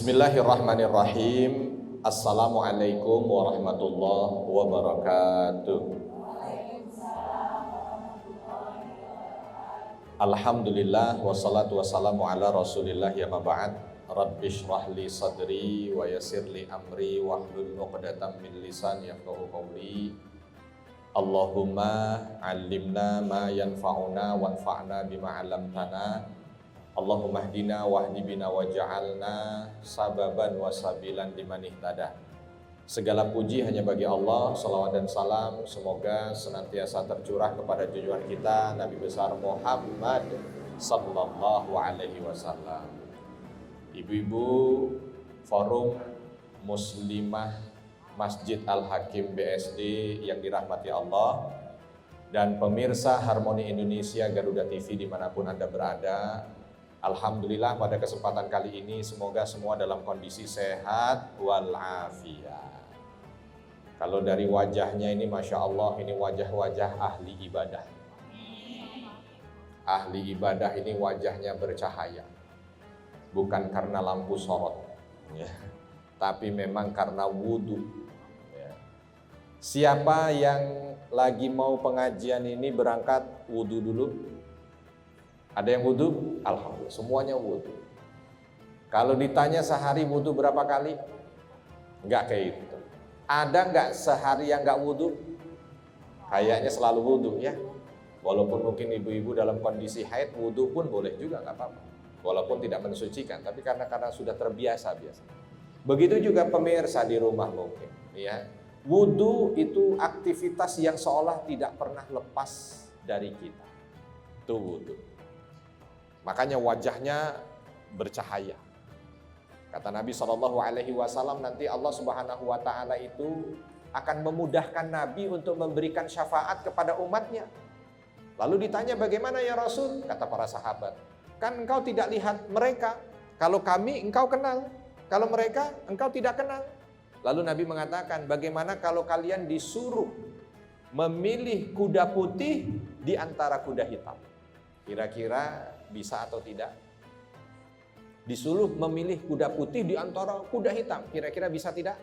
Bismillahirrahmanirrahim. Assalamualaikum warahmatullahi wabarakatuh. Alhamdulillah wassalatu wassalamu ala Rasulillah ya maba'ad. Rabbi shrah li sadri wa yassir li amri wahlul 'uqdatam min lisani yafqahu qawli. Allahumma 'allimna ma yanfa'una wanfa'na bima 'allamtana. Allahumma hdina wahdi bina waj'alna sababan wasabilan liman ihtada. Segala puji hanya bagi Allah, salawat dan salam semoga senantiasa tercurah kepada junjungan kita Nabi besar Muhammad sallallahu alaihi wasallam. Ibu-ibu Forum Muslimah Masjid Al-Hakim BSD yang dirahmati Allah, dan pemirsa Harmoni Indonesia Garuda TV dimanapun Anda berada, alhamdulillah pada kesempatan kali ini semoga semua dalam kondisi sehat walafiat. Kalau dari wajahnya ini Masya Allah, ini wajah-wajah ahli ibadah. Ahli ibadah ini wajahnya bercahaya, bukan karena lampu sorot ya, tapi memang karena wudhu ya. Siapa yang lagi mau pengajian ini berangkat wudhu dulu? Ada yang wudhu? Alhamdulillah, semuanya wudhu. Kalau ditanya sehari wudhu berapa kali? Enggak kayak itu. Ada enggak sehari yang enggak wudhu? Kayaknya selalu wudhu ya. Walaupun mungkin ibu-ibu dalam kondisi haid, wudhu pun boleh juga, enggak apa-apa. Walaupun tidak mensucikan, tapi karena sudah terbiasa biasa. Begitu juga pemirsa di rumah mungkin ya. Wudhu itu aktivitas yang seolah tidak pernah lepas dari kita. Itu wudhu. Makanya wajahnya bercahaya. Kata Nabi SAW, nanti Allah Subhanahu Wa Taala itu akan memudahkan Nabi untuk memberikan syafaat kepada umatnya. Lalu ditanya, bagaimana ya Rasul? Kata para sahabat, kan engkau tidak lihat mereka. Kalau kami engkau kenal, kalau mereka engkau tidak kenal. Lalu Nabi mengatakan, bagaimana kalau kalian disuruh memilih kuda putih di antara kuda hitam? Kira-kira bisa atau tidak? Disuruh memilih kuda putih di antara kuda hitam, kira-kira bisa tidak?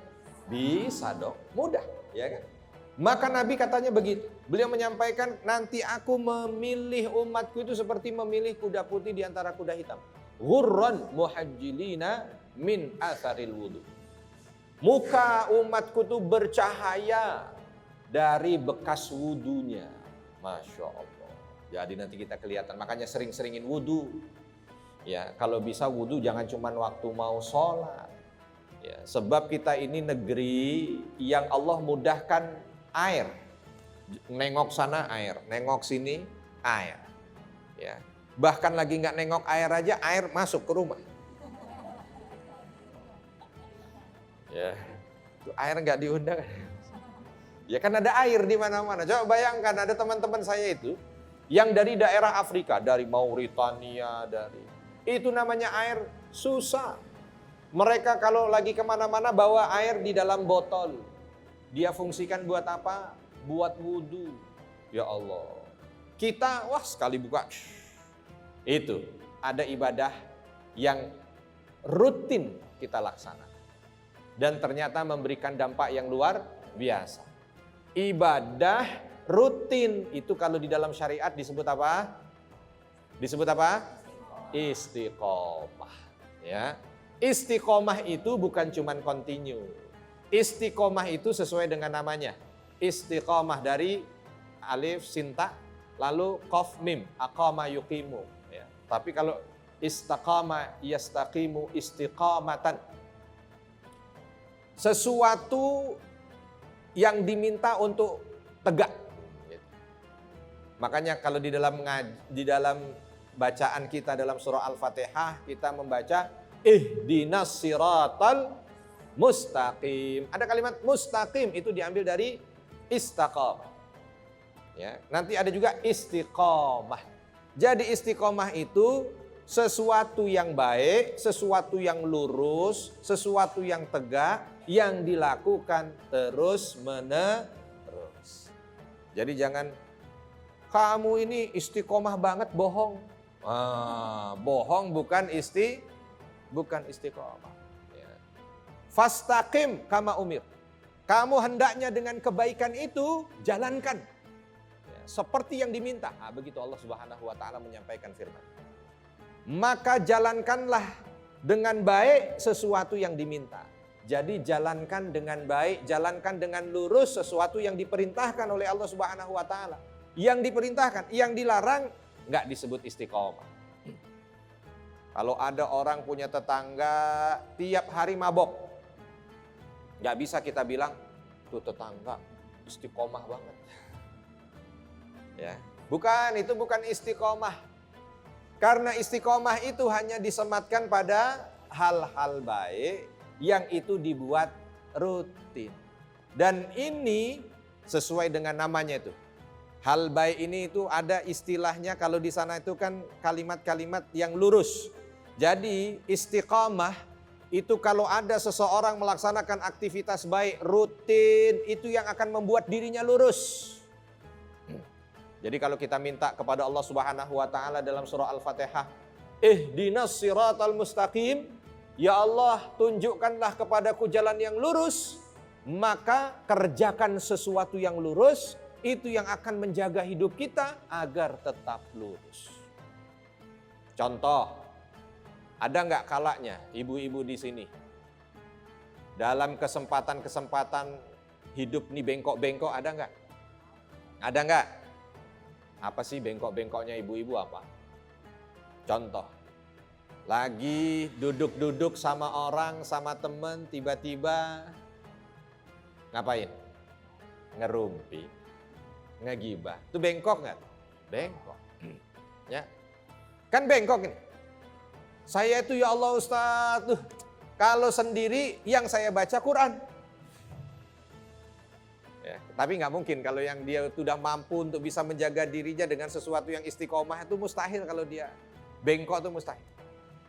Bisa dong, mudah, ya kan? Maka Nabi katanya begitu. Beliau menyampaikan, nanti aku memilih umatku itu seperti memilih kuda putih di antara kuda hitam. Ghurran muhajjilina min atharil wudu. Muka umatku itu bercahaya dari bekas wudunya. Masya Allah. Jadi nanti kita kelihatan, makanya sering-seringin wudhu. Ya, kalau bisa wudhu jangan cuma waktu mau sholat. Ya, sebab kita ini negeri yang Allah mudahkan air. Nengok sana air, nengok sini air. Ya, bahkan lagi nggak nengok air aja, air masuk ke rumah. Ya, itu air nggak diundang. Ya kan ada air di mana-mana. Coba bayangkan ada teman-teman saya itu yang dari daerah Afrika, dari Mauritania, itu namanya air susah. Mereka kalau lagi kemana-mana bawa air di dalam botol. Dia fungsikan buat apa? Buat wudhu. Ya Allah. Kita, wah sekali buka. Itu, ada ibadah yang rutin kita laksanakan. Dan ternyata memberikan dampak yang luar biasa. Ibadah rutin itu kalau di dalam syariat disebut apa? Disebut apa? Istiqomah. Ya, istiqomah itu bukan cuman continue. Istiqomah itu sesuai dengan namanya. Istiqomah dari alif sinta, lalu qaf mim, aqama yuqimu. Ya. Tapi kalau istaqama yastaqimu istiqamatan, sesuatu yang diminta untuk tegak. Makanya kalau di dalam bacaan kita dalam surah Al-Fatihah kita membaca ihdinas siratal mustaqim. Ada kalimat mustaqim itu diambil dari istaqamah. Ya, nanti ada juga istiqomah. Jadi istiqomah itu sesuatu yang baik, sesuatu yang lurus, sesuatu yang tegak yang dilakukan terus-menerus. Jadi jangan kamu ini istiqomah banget, bohong. Bohong bukan istiqomah. Fastaqim kama umir. Kamu hendaknya dengan kebaikan itu jalankan. Ya, seperti yang diminta. Nah, begitu Allah Subhanahu wa taala menyampaikan firman. Maka jalankanlah dengan baik sesuatu yang diminta. Jadi jalankan dengan baik, jalankan dengan lurus sesuatu yang diperintahkan oleh Allah Subhanahu wa taala. Yang diperintahkan, yang dilarang enggak disebut istiqomah. Kalau ada orang punya tetangga tiap hari mabok, enggak bisa kita bilang tuh tetangga istiqomah banget. Ya, itu bukan istiqomah. Karena istiqomah itu hanya disematkan pada hal-hal baik yang itu dibuat rutin. Dan ini sesuai dengan namanya itu. Hal baik ini itu ada istilahnya, kalau di sana itu kan kalimat-kalimat yang lurus. Jadi istiqamah itu kalau ada seseorang melaksanakan aktivitas baik rutin, itu yang akan membuat dirinya lurus. Jadi kalau kita minta kepada Allah Subhanahu wa taala dalam surah Al-Fatihah, ihdinas siratal mustaqim, ya Allah, tunjukkanlah kepadaku jalan yang lurus, maka kerjakan sesuatu yang lurus, itu yang akan menjaga hidup kita agar tetap lurus. Contoh, ada nggak kalanya ibu-ibu di sini dalam kesempatan-kesempatan hidup nih bengkok-bengkok, ada nggak? Ada nggak? Apa sih bengkok-bengkoknya ibu-ibu apa? Contoh, lagi duduk-duduk sama orang, sama temen, tiba-tiba ngapain? Ngerumpi, ngegibah. Itu bengkok nggak? Bengkok. Ya, kan bengkok ini. Saya itu ya Allah Ustaz, tuh kalau sendiri yang saya baca Quran. Ya, tapi nggak mungkin kalau yang dia sudah mampu untuk bisa menjaga dirinya dengan sesuatu yang istiqomah itu mustahil kalau dia bengkok itu mustahil.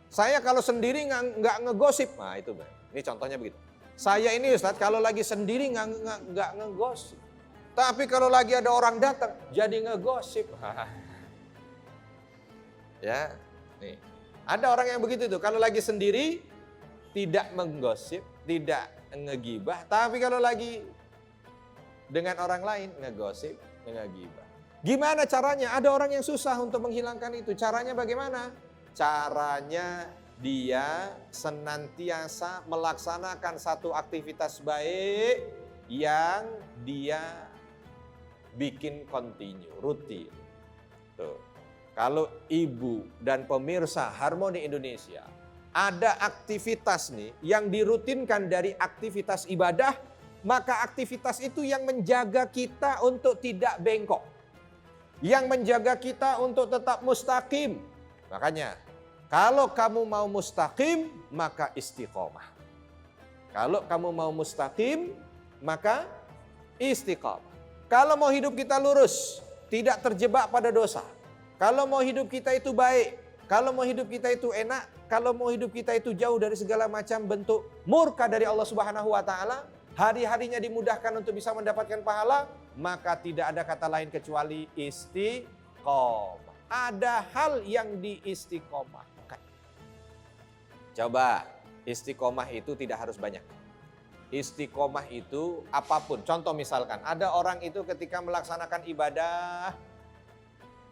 Saya kalau sendiri nggak ngegosip, nah itu ini contohnya begitu. Saya ini Ustaz kalau lagi sendiri nggak ngegosip, tapi kalau lagi ada orang datang jadi ngegosip. Ya, nih ada orang yang begitu tuh, kalau lagi sendiri tidak menggosip, tidak ngegibah, tapi kalau lagi dengan orang lain ngegosip, ngegibah. Gimana caranya? Ada orang yang susah untuk menghilangkan itu. Caranya bagaimana? Caranya dia senantiasa melaksanakan satu aktivitas baik yang dia bikin continue, rutin. Tuh. Kalau ibu dan pemirsa Harmoni Indonesia ada aktivitas nih yang dirutinkan dari aktivitas ibadah, maka aktivitas itu yang menjaga kita untuk tidak bengkok. Yang menjaga kita untuk tetap mustaqim. Makanya kalau kamu mau mustaqim, maka istiqomah. Kalau kamu mau mustaqim, maka istiqomah. Kalau mau hidup kita lurus, tidak terjebak pada dosa. Kalau mau hidup kita itu baik, kalau mau hidup kita itu enak, kalau mau hidup kita itu jauh dari segala macam bentuk murka dari Allah Subhanahu wa taala, hari-harinya dimudahkan untuk bisa mendapatkan pahala, maka tidak ada kata lain kecuali istiqomah. Ada hal yang diistiqomahkan. Coba, istiqomah itu tidak harus banyak. Istiqomah itu apapun. Contoh misalkan, ada orang itu ketika melaksanakan ibadah,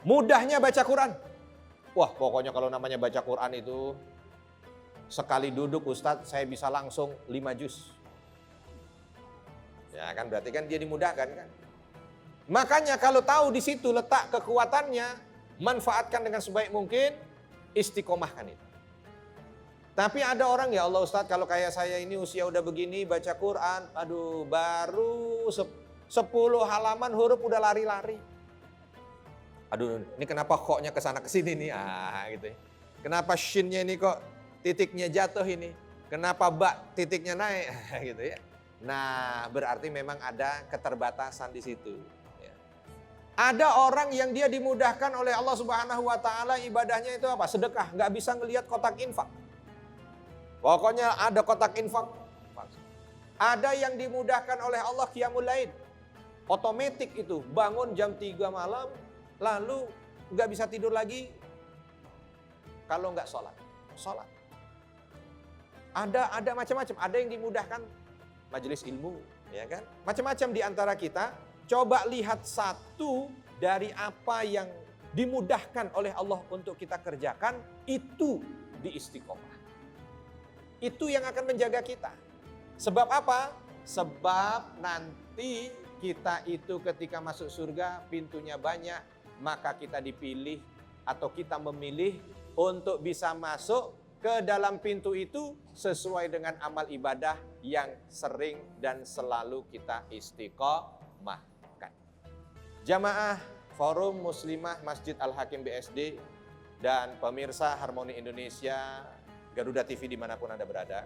mudahnya baca Quran. Wah, pokoknya kalau namanya baca Quran itu, sekali duduk Ustadz, saya bisa langsung 5 juz. Ya kan, berarti kan dia dimudahkan kan. Makanya kalau tahu di situ letak kekuatannya, manfaatkan dengan sebaik mungkin, istiqomahkan itu. Tapi ada orang, ya Allah Ustadz, kalau kayak saya ini usia udah begini baca Quran, aduh baru 10 halaman huruf udah lari-lari. Aduh, ini kenapa koknya kesana kesini nih, gitu ya. Kenapa shinnya ini kok titiknya jatuh ini, kenapa bak titiknya naik, gitu ya. Nah, berarti memang ada keterbatasan di situ. Ya. Ada orang yang dia dimudahkan oleh Allah Subhanahu wa taala, ibadahnya itu apa? Sedekah, nggak bisa ngelihat kotak infak. Pokoknya ada kotak infak. Ada yang dimudahkan oleh Allah qiyamul lail. Otomatis itu bangun jam 3 malam, lalu nggak bisa tidur lagi kalau nggak sholat. Ada macam-macam, ada yang dimudahkan majelis ilmu, ya kan? Macam-macam di antara kita, coba lihat satu dari apa yang dimudahkan oleh Allah untuk kita kerjakan, itu diistiqomah. Itu yang akan menjaga kita. Sebab apa? Sebab nanti kita itu ketika masuk surga, pintunya banyak, maka kita dipilih atau kita memilih untuk bisa masuk ke dalam pintu itu sesuai dengan amal ibadah yang sering dan selalu kita istiqomahkan. Jamaah Forum Muslimah Masjid Al-Hakim BSD dan pemirsa Harmoni Indonesia, Garuda TV dimanapun Anda berada.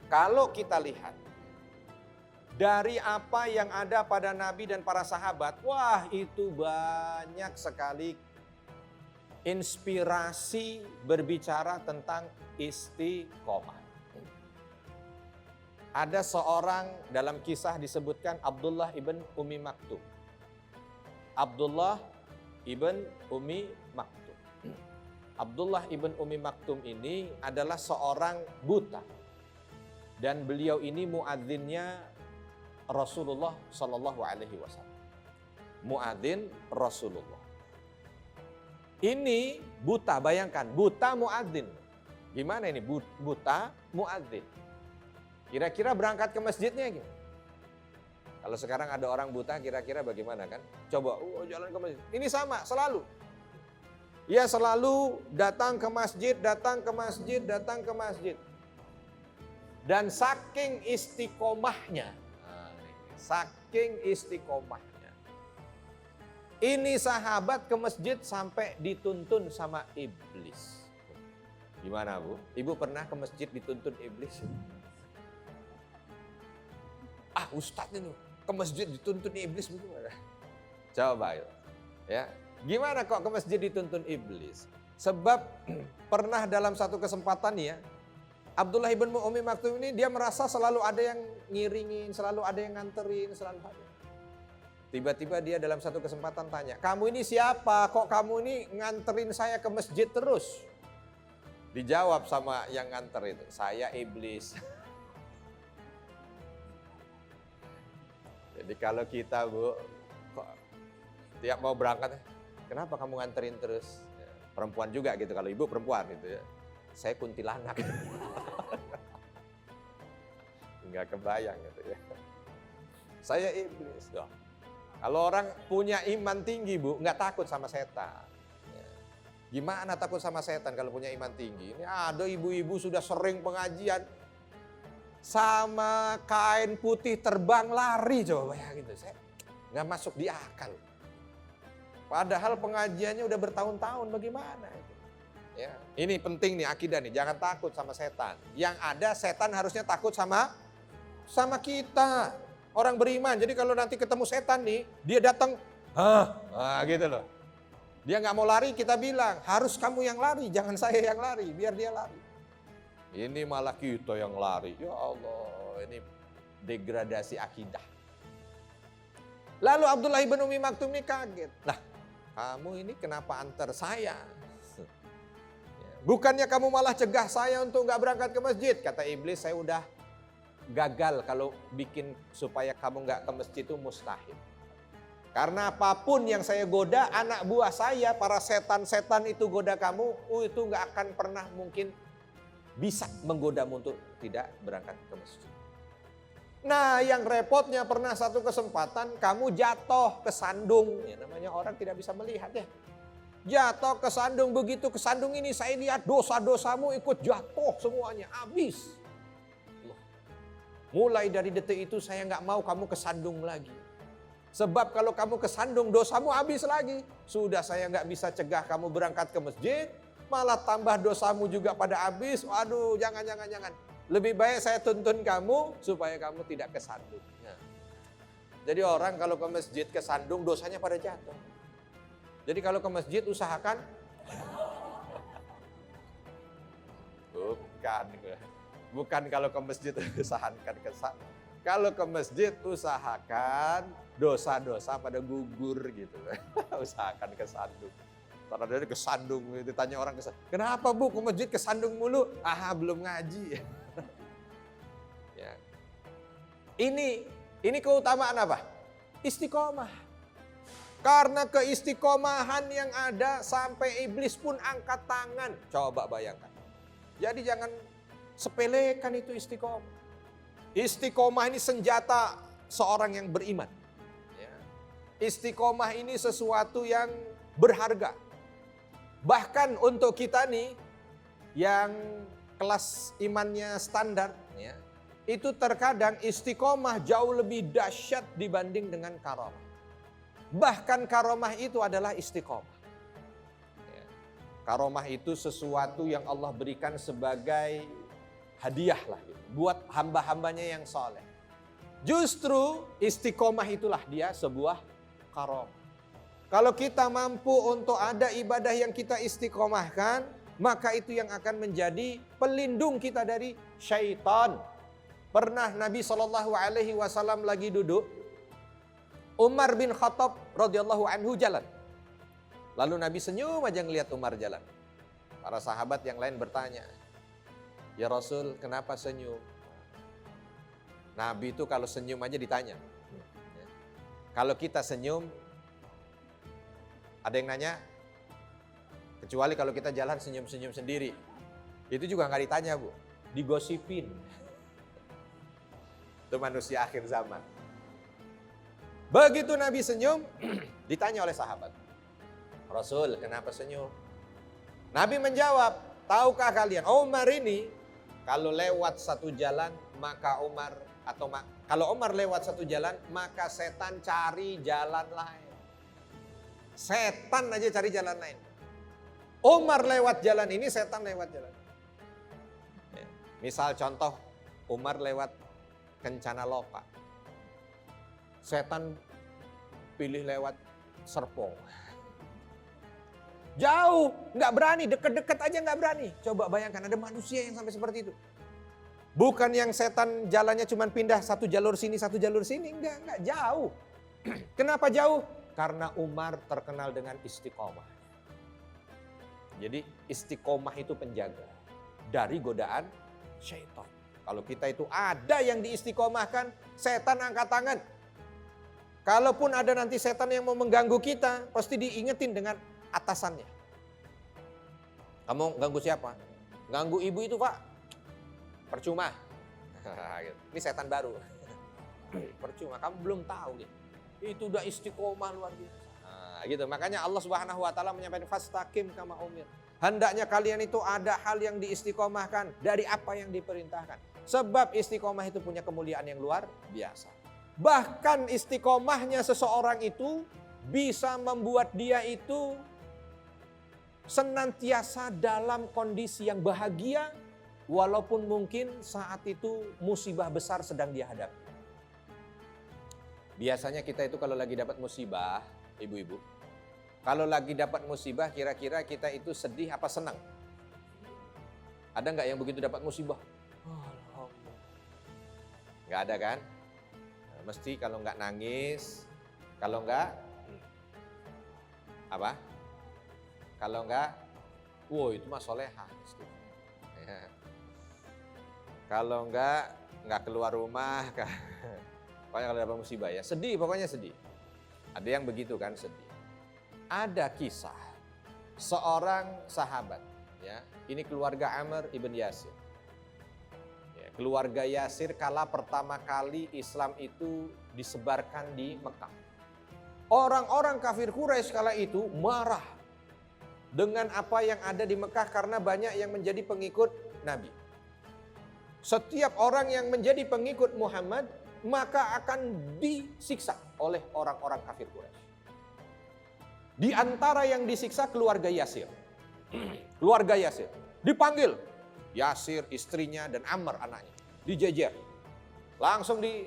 Kalau kita lihat dari apa yang ada pada Nabi dan para sahabat, wah itu banyak sekali inspirasi berbicara tentang istiqomah. Ada seorang dalam kisah disebutkan Abdullah ibn Ummi Maktum. Abdullah ibn Ummi Maktum. Abdullah ibn Ummi Maktum ini adalah seorang buta. Dan beliau ini muadzinnya Rasulullah Shallallahu Alaihi Wasallam. Muadzin Rasulullah. Ini buta, bayangkan, buta muadzin. Gimana ini buta muadzin? Kira-kira berangkat ke masjidnya gimana? Kalau sekarang ada orang buta, kira-kira bagaimana kan? Coba, jalan ke masjid. Ini sama, selalu. Ya selalu datang ke masjid, datang ke masjid, datang ke masjid. Dan saking istiqomahnya, saking istiqomahnya. Ini sahabat ke masjid sampai dituntun sama iblis. Gimana Bu? Ibu pernah ke masjid dituntun iblis? Ustadz ini ke masjid dituntun iblis bagaimana? Coba ya. Gimana kok ke masjid dituntun iblis? Sebab pernah dalam satu kesempatan ya, Abdullah ibn Ummi Maktum ini dia merasa selalu ada yang ngiringin, selalu ada yang nganterin, selalu ada. Tiba-tiba dia dalam satu kesempatan tanya, kamu ini siapa? Kok kamu ini nganterin saya ke masjid terus? Dijawab sama yang nganter itu, saya iblis. Jadi kalau kita Bu, kok tiap mau berangkat, kenapa kamu nganterin terus? Ya, perempuan juga gitu, kalau ibu perempuan gitu ya. Saya kuntilanak. Enggak kebayang gitu ya. Saya iblis. Loh. Kalau orang punya iman tinggi Bu, nggak takut sama setan. Ya. Gimana takut sama setan kalau punya iman tinggi? Ini ada ibu-ibu sudah sering pengajian, sama kain putih terbang lari, coba bayangin gitu. Saya nggak masuk di akal. Padahal pengajiannya udah bertahun-tahun, bagaimana itu? Ya, ini penting nih akidah nih, jangan takut sama setan. Yang ada setan harusnya takut sama kita. Orang beriman, jadi kalau nanti ketemu setan nih, dia datang, gitu loh. Dia nggak mau lari, kita bilang, harus kamu yang lari, jangan saya yang lari, biar dia lari. Ini malah kita yang lari, ya Allah, ini degradasi akidah. Lalu Abdullah ibn Ummi Maktum ini kaget, lah kamu ini kenapa antar saya? Bukannya kamu malah cegah saya untuk nggak berangkat ke masjid, kata iblis, saya udah gagal kalau bikin supaya kamu nggak ke masjid itu mustahil. Karena apapun yang saya goda, anak buah saya, para setan-setan itu goda kamu, itu nggak akan pernah mungkin bisa menggodamu untuk tidak berangkat ke masjid. Nah yang repotnya pernah satu kesempatan kamu jatuh kesandung, ya namanya orang tidak bisa melihat ya. Jatuh kesandung, begitu kesandung ini saya lihat dosa-dosamu ikut jatuh semuanya, habis. Mulai dari detik itu saya nggak mau kamu kesandung lagi. Sebab kalau kamu kesandung dosamu habis lagi. Sudah saya nggak bisa cegah kamu berangkat ke masjid, malah tambah dosamu juga pada habis. Waduh, jangan. Lebih baik saya tuntun kamu supaya kamu tidak kesandung. Nah, jadi orang kalau ke masjid kesandung dosanya pada jatuh. Jadi kalau ke masjid usahakan bukan kalau ke masjid usahakan kesandung. Kalau ke masjid usahakan dosa-dosa pada gugur gitu. Usahakan kesandung. Karena dia kesandung, ditanya orang kesandung. Kenapa Bu ke masjid kesandung mulu? Belum ngaji. Ya. Ini keutamaan apa? Istiqomah. Karena keistiqomahan yang ada sampai iblis pun angkat tangan. Coba bayangkan. Jadi jangan sepelekan itu istiqomah. Istiqomah ini senjata seorang yang beriman. Ya. Istiqomah ini sesuatu yang berharga. Bahkan untuk kita nih yang kelas imannya standar, ya, itu terkadang istiqomah jauh lebih dahsyat dibanding dengan karomah. Bahkan karomah itu adalah istiqomah. Ya. Karomah itu sesuatu yang Allah berikan sebagai hadiah lah gitu, buat hamba-hambanya yang soleh. Justru istiqomah itulah dia sebuah karomah. Kalau kita mampu untuk ada ibadah yang kita istiqomahkan, maka itu yang akan menjadi pelindung kita dari syaitan. Pernah Nabi SAW lagi duduk, Umar bin Khattab radhiyallahu anhu jalan. Lalu Nabi senyum aja ngelihat Umar jalan. Para sahabat yang lain bertanya, "Ya Rasul, kenapa senyum?" Nabi itu kalau senyum aja ditanya. Kalau kita senyum, ada yang nanya, kecuali kalau kita jalan senyum-senyum sendiri. Itu juga nggak ditanya, Bu. Digosipin. Itu manusia akhir zaman. Begitu Nabi senyum, ditanya oleh sahabat. Rasul, kenapa senyum? Nabi menjawab, tahukah kalian, Umar ini kalau lewat satu jalan, maka kalau Umar lewat satu jalan, maka setan cari jalan lain. Setan aja cari jalan lain. Umar lewat jalan ini, setan lewat jalan. Ya. Misal contoh, Umar lewat Kencana Loka. Setan pilih lewat Serpong. Jauh, nggak berani, deket-deket aja nggak berani. Coba bayangkan ada manusia yang sampai seperti itu. Bukan yang setan jalannya cuma pindah satu jalur sini, enggak jauh. Kenapa jauh? Karena Umar terkenal dengan istiqomah. Jadi istiqomah itu penjaga dari godaan syaitan. Kalau kita itu ada yang diistiqomahkan, setan angkat tangan. Kalaupun ada nanti setan yang mau mengganggu kita, pasti diingetin dengan atasannya. Kamu ganggu siapa? Ganggu ibu itu, Pak. Percuma. Ini setan baru. Percuma, kamu belum tahu gitu. Itu udah istiqomah luar biasa. Nah, gitu. Makanya Allah Subhanahu wa taala menyampaikan fastaqim kama umir. Hendaknya kalian itu ada hal yang diistiqomahkan dari apa yang diperintahkan. Sebab istiqomah itu punya kemuliaan yang luar biasa. Bahkan istiqomahnya seseorang itu bisa membuat dia itu senantiasa dalam kondisi yang bahagia, walaupun mungkin saat itu musibah besar sedang dia hadapi. Biasanya kita itu kalau lagi dapat musibah, ibu-ibu, kalau lagi dapat musibah kira-kira kita itu sedih apa senang? Ada nggak yang begitu dapat musibah? Alhamdulillah. Nggak ada kan? Mesti kalau nggak nangis, kalau nggak apa? Kalau nggak, wow itu mah solehah. Ya. Kalau nggak keluar rumah, pokoknya kalau dapat musibah ya sedih, pokoknya sedih. Ada yang begitu kan sedih. Ada kisah seorang sahabat, ya ini keluarga Amr ibn Yasir. Keluarga Yasir kala pertama kali Islam itu disebarkan di Mekah. Orang-orang kafir Quraisy kala itu marah dengan apa yang ada di Mekah karena banyak yang menjadi pengikut Nabi. Setiap orang yang menjadi pengikut Muhammad maka akan disiksa oleh orang-orang kafir Quraisy. Di antara yang disiksa keluarga Yasir. Keluarga Yasir dipanggil. Yasir, istrinya, dan Amr anaknya. Dijejer. Langsung di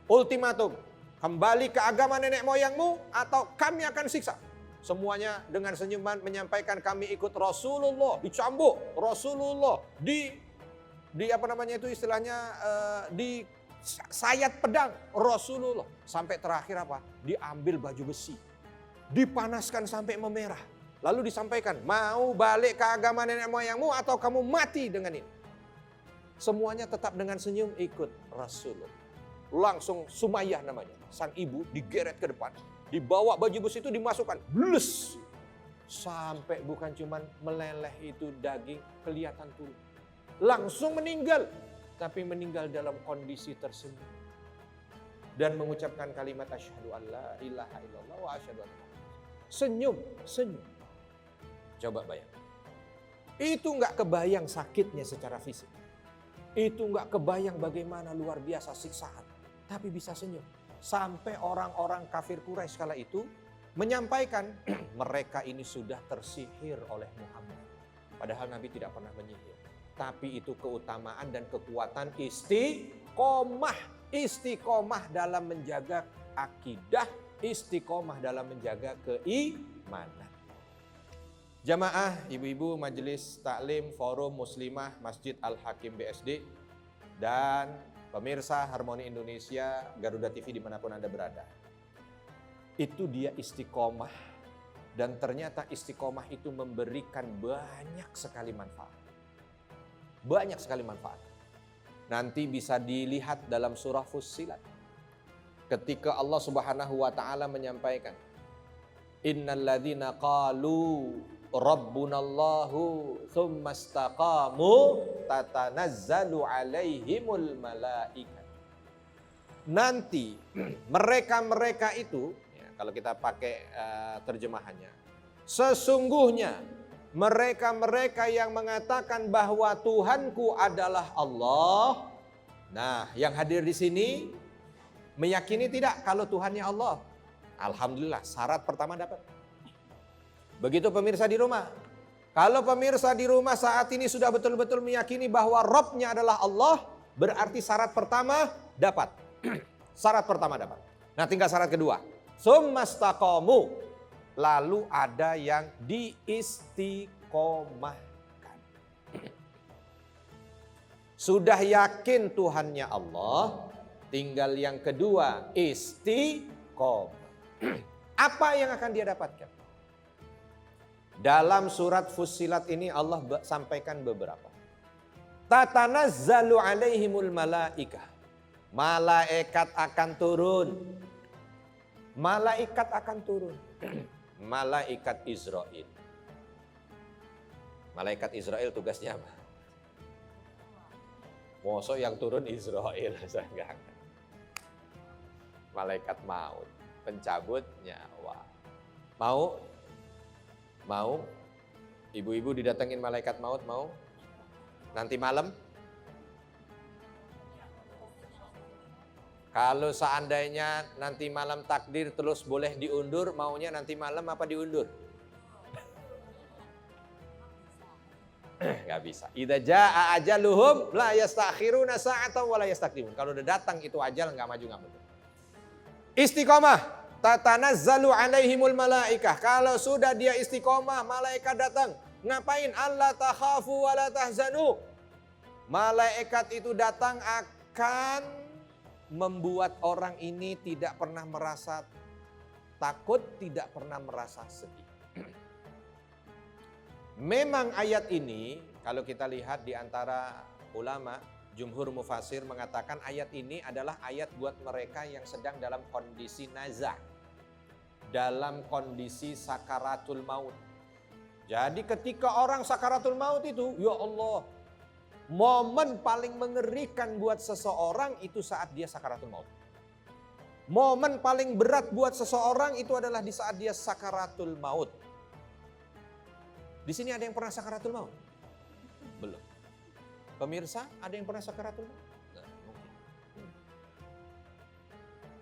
ultimatum. Kembali ke agama nenek moyangmu atau kami akan siksa. Semuanya dengan senyuman menyampaikan kami ikut Rasulullah. Dicambuk Rasulullah. Di apa namanya itu istilahnya, di sayat pedang Rasulullah. Sampai terakhir apa? Diambil baju besi. Dipanaskan sampai memerah. Lalu disampaikan, mau balik ke agama nenek moyangmu atau kamu mati dengan ini. Semuanya tetap dengan senyum ikut Rasulullah. Langsung Sumayyah namanya, sang ibu digeret ke depan. Dibawa baju besi itu dimasukkan, blus. Sampai bukan cuman meleleh itu daging, kelihatan turun. Langsung meninggal. Tapi meninggal dalam kondisi tersenyum. Dan mengucapkan kalimat asyhadu an la ilaha illallah wa asyhadu anna Muhammadan. Senyum. Coba bayangkan. Itu nggak kebayang sakitnya secara fisik. Itu nggak kebayang bagaimana luar biasa siksaan. Tapi bisa senyum. Sampai orang-orang kafir Quraisy kala itu menyampaikan mereka ini sudah tersihir oleh Muhammad. Padahal Nabi tidak pernah menyihir. Tapi itu keutamaan dan kekuatan istiqomah. Istiqomah dalam menjaga akidah. Istiqomah dalam menjaga keimanan. Jamaah, ibu-ibu, majelis taklim, forum muslimah, Masjid Al-Hakim BSD, dan pemirsa Harmoni Indonesia, Garuda TV dimanapun Anda berada. Itu dia istiqomah. Dan ternyata istiqomah itu memberikan banyak sekali manfaat. Banyak sekali manfaat. Nanti bisa dilihat dalam surah Fussilat. Ketika Allah Subhanahu wa taala menyampaikan, Innal ladzina qalu Rabbunallahu tsumma istaqamu tatanazzalu alaihimul malaikat. Nanti mereka-mereka itu, ya, kalau kita pakai terjemahannya, sesungguhnya mereka-mereka yang mengatakan bahwa Tuhanku adalah Allah. Nah, yang hadir di sini meyakini tidak kalau Tuhannya Allah? Alhamdulillah, syarat pertama dapat. Begitu pemirsa di rumah. Kalau pemirsa di rumah saat ini sudah betul-betul meyakini bahwa Rabb-nya adalah Allah, berarti syarat pertama dapat. Syarat pertama dapat. Nah, tinggal syarat kedua. Tsumastaqamu. Lalu ada yang diistiqomahkan. Sudah yakin Tuhannya Allah, tinggal yang kedua istiqomah. Apa yang akan dia dapatkan? Dalam surat Fussilat ini Allah sampaikan beberapa. Tatanazzalu alaihimul malaikah. Malaikat akan turun. Malaikat akan turun. Malaikat Israel. Malaikat Israel tugasnya apa? Mosok yang turun Israel. Malaikat maut. Pencabut nyawa. Mau? Ibu-ibu didatengin malaikat maut, mau? Nanti malam? Kalau seandainya nanti malam takdir terus boleh diundur, maunya nanti malam apa diundur? Gak bisa. Idza jaa ajaluhum la yastakhiruna sa'atan wa la yastaqdimun. Kalau udah datang itu ajal enggak maju enggak mundur. Istiqomah. Tatanazzalu alaihimul malaikah. Kalau sudah dia istiqomah, malaikat datang. Ngapain? Allah takhafu wa la tahzanu. Malaikat itu datang akan membuat orang ini tidak pernah merasa takut, tidak pernah merasa sedih. Memang ayat ini, kalau kita lihat di antara ulama, jumhur mufasir mengatakan ayat ini adalah ayat buat mereka yang sedang dalam kondisi nazah. Dalam kondisi sakaratul maut. Jadi ketika orang sakaratul maut itu, ya Allah, momen paling mengerikan buat seseorang itu saat dia sakaratul maut. Momen paling berat buat seseorang itu adalah di saat dia sakaratul maut. Di sini ada yang pernah sakaratul maut? Belum. Pemirsa, ada yang pernah sakaratul maut?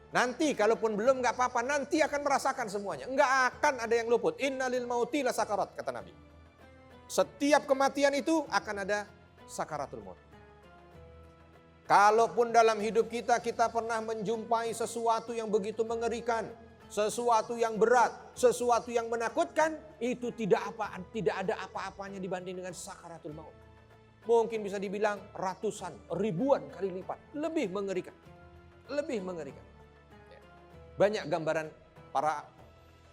Nanti kalaupun belum nggak apa-apa, nanti akan merasakan semuanya. Nggak akan ada yang luput. Innalil mauti la sakarat, kata Nabi. Setiap kematian itu akan ada sakaratul maut. Kalaupun dalam hidup kita pernah menjumpai sesuatu yang begitu mengerikan, sesuatu yang berat, sesuatu yang menakutkan, itu tidak ada apa-apanya dibanding dengan sakaratul maut. Mungkin bisa dibilang ratusan, ribuan kali lipat, lebih mengerikan. Lebih mengerikan. Banyak gambaran para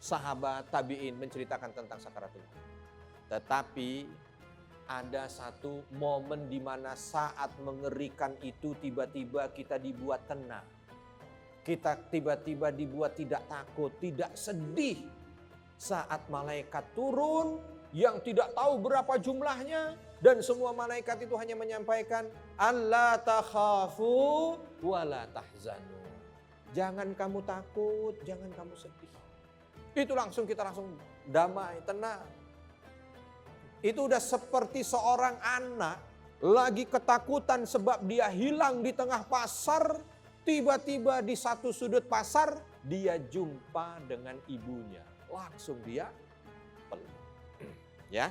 sahabat, tabi'in menceritakan tentang sakaratul maut. Tetapi ada satu momen di mana saat mengerikan itu tiba-tiba kita dibuat tenang. Kita tiba-tiba dibuat tidak takut, tidak sedih. Saat malaikat turun yang tidak tahu berapa jumlahnya. Dan semua malaikat itu hanya menyampaikan, alla takhafu wa la tahzanu. Jangan kamu takut, jangan kamu sedih. Itu kita langsung damai, tenang. Itu udah seperti seorang anak lagi ketakutan sebab dia hilang di tengah pasar. Tiba-tiba di satu sudut pasar dia jumpa dengan ibunya. Langsung dia peluk. Ya,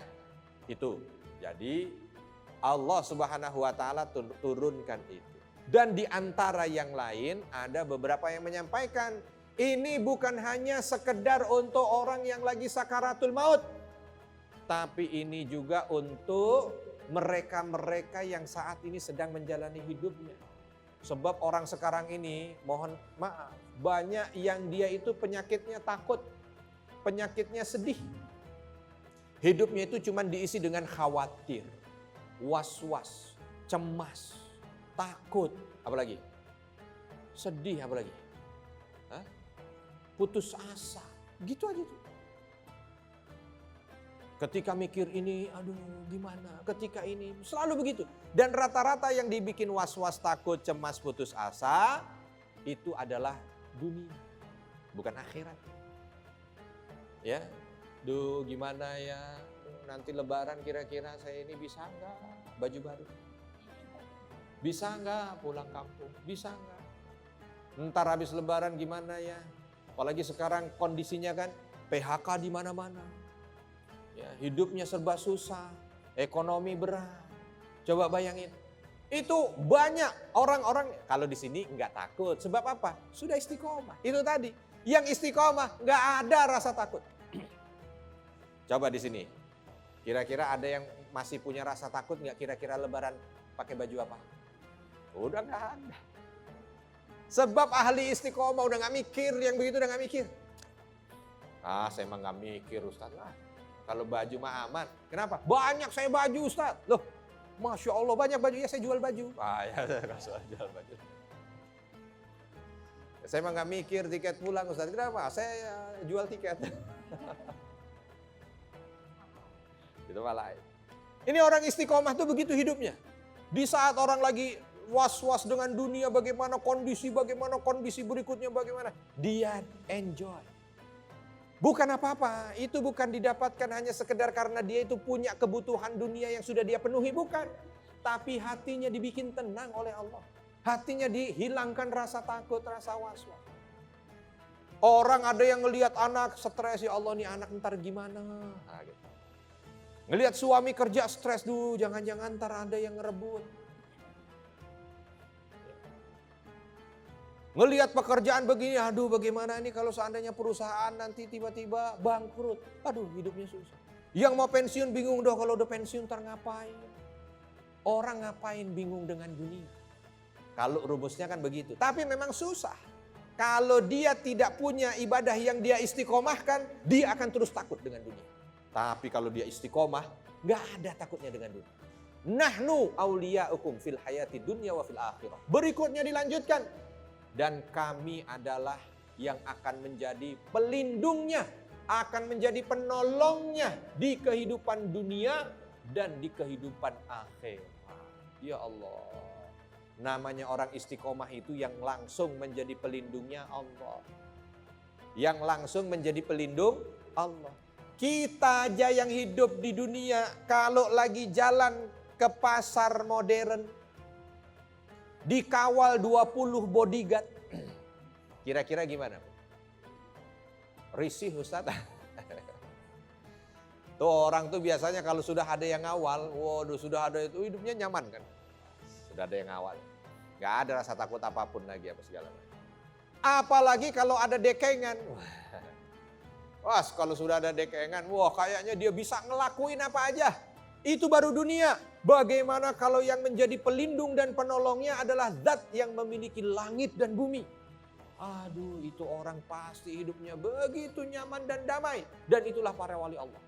itu. Jadi Allah Subhanahu wa taala turunkan itu. Dan di antara yang lain ada beberapa yang menyampaikan, ini bukan hanya sekedar untuk orang yang lagi sakaratul maut. Tapi ini juga untuk mereka-mereka yang saat ini sedang menjalani hidupnya. Sebab orang sekarang ini, mohon maaf, banyak yang dia itu penyakitnya takut, penyakitnya sedih. Hidupnya itu cuma diisi dengan khawatir, was-was, cemas, takut, apalagi? Sedih apalagi? Putus asa, gitu aja tuh. Ketika mikir ini, aduh gimana, ketika ini, selalu begitu. Dan rata-rata yang dibikin was-was, takut, cemas, putus asa, itu adalah dunia, bukan akhirat. Ya, duh gimana ya, nanti lebaran kira-kira saya ini bisa enggak baju baru? Bisa enggak pulang kampung? Bisa enggak? Ntar habis lebaran gimana ya? Apalagi sekarang kondisinya kan PHK di mana-mana. Ya, hidupnya serba susah, ekonomi berat. Coba bayangin. Itu banyak orang-orang, kalau di sini nggak takut. Sebab apa? Sudah istiqomah. Itu tadi. Yang istiqomah nggak ada rasa takut. Coba di sini. Kira-kira ada yang masih punya rasa takut nggak kira-kira lebaran pakai baju apa? Udah nggak ada. Sebab ahli istiqomah udah nggak mikir, yang begitu udah nggak mikir. Saya emang nggak mikir Ustaz lah. Kalau baju mah aman. Kenapa? Banyak saya baju Ustaz. Loh, Masya Allah banyak baju. Ya saya jual baju. Ya saya jual baju. Saya emang gak mikir tiket pulang Ustaz. Kenapa? Saya jual tiket. Itu malah. Ini orang istiqomah tuh begitu hidupnya. Di saat orang lagi was-was dengan dunia, bagaimana kondisi berikutnya bagaimana. Dia enjoy. Bukan apa-apa, itu bukan didapatkan hanya sekedar karena dia itu punya kebutuhan dunia yang sudah dia penuhi, bukan. Tapi hatinya dibikin tenang oleh Allah. Hatinya dihilangkan rasa takut, rasa was-was. Orang ada yang ngelihat anak stres, ya Allah nih anak ntar gimana. Gitu. Ngelihat suami kerja stres dulu, jangan-jangan ntar ada yang ngerebut. Ngelihat pekerjaan begini, aduh bagaimana ini kalau seandainya perusahaan nanti tiba-tiba bangkrut. Aduh hidupnya susah. Yang mau pensiun bingung dong, kalau udah pensiun ntar ngapain. Orang ngapain bingung dengan dunia. Kalau rumusnya kan begitu. Tapi memang susah. Kalau dia tidak punya ibadah yang dia istiqomahkan, dia akan terus takut dengan dunia. Tapi kalau dia istiqomah, gak ada takutnya dengan dunia. Nahnu awliya'ukum fil hayati dunya wa fil akhirah. Berikutnya dilanjutkan. Dan kami adalah yang akan menjadi pelindungnya, akan menjadi penolongnya di kehidupan dunia dan di kehidupan akhirat. Ya Allah, namanya orang istiqomah itu yang langsung menjadi pelindungnya Allah. Yang langsung menjadi pelindung Allah. Kita aja yang hidup di dunia, kalau lagi jalan ke pasar modern, dikawal 20 bodyguard. Kira-kira gimana? Risih Ustaz. Tuh orang tuh biasanya kalau sudah ada yang ngawal, waduh sudah ada itu hidupnya nyaman kan. Sudah ada yang ngawal. Gak ada rasa takut apapun lagi apa segala macam. Apalagi kalau ada dekengan. Wah kalau sudah ada dekengan, wah kayaknya dia bisa ngelakuin apa aja. Itu baru dunia. Bagaimana kalau yang menjadi pelindung dan penolongnya adalah zat yang memiliki langit dan bumi. Aduh, itu orang pasti hidupnya begitu nyaman dan damai. Dan itulah para wali Allah.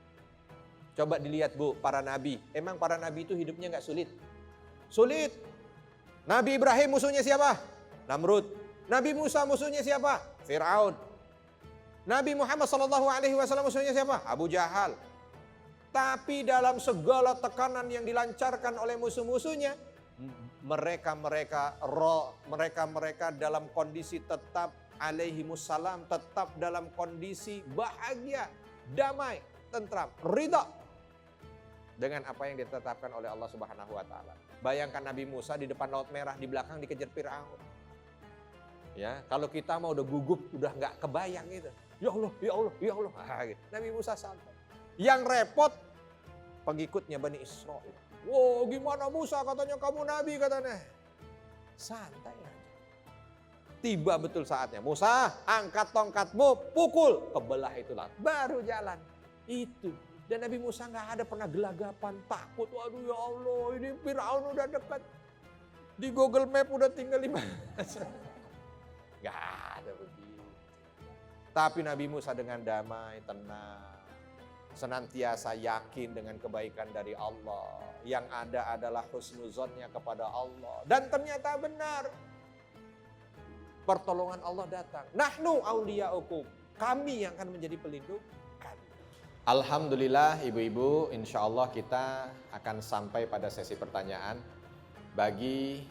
Coba dilihat Bu, para nabi. Emang para nabi itu hidupnya gak sulit? Sulit. Nabi Ibrahim musuhnya siapa? Namrud. Nabi Musa musuhnya siapa? Fir'aun. Nabi Muhammad SAW musuhnya siapa? Abu Jahal. Tapi dalam segala tekanan yang dilancarkan oleh musuh-musuhnya, mereka dalam kondisi tetap alaihimussalam, tetap dalam kondisi bahagia, damai, tentram, ridha dengan apa yang ditetapkan oleh Allah Subhanahu wa taala. Bayangkan Nabi Musa di depan Laut Merah, di belakang dikejar Firaun. Ya, kalau kita mau udah gugup, udah nggak kebayang gitu. Ya Allah, ya Allah, ya Allah. Gitu. Nabi Musa santai. Yang repot pengikutnya Bani Israil. Wow, gimana Musa, katanya kamu nabi katanya. Santai aja. Tiba betul saatnya. Musa, angkat tongkatmu, pukul. Kebelah itu laut. Baru jalan. Itu. Dan Nabi Musa nggak ada pernah gelagapan, takut. Waduh ya Allah, ini Firaun udah dekat. Di Google Map udah tinggal 5. Nggak ada begitu. Tapi Nabi Musa dengan damai, tenang. Senantiasa yakin dengan kebaikan dari Allah. Yang ada adalah husnuzonnya kepada Allah. Dan ternyata benar. Pertolongan Allah datang. Nahnu awliya'ukum. Kami yang akan menjadi pelindung kami. Alhamdulillah ibu-ibu, insya Allah kita akan sampai pada sesi pertanyaan. Bagi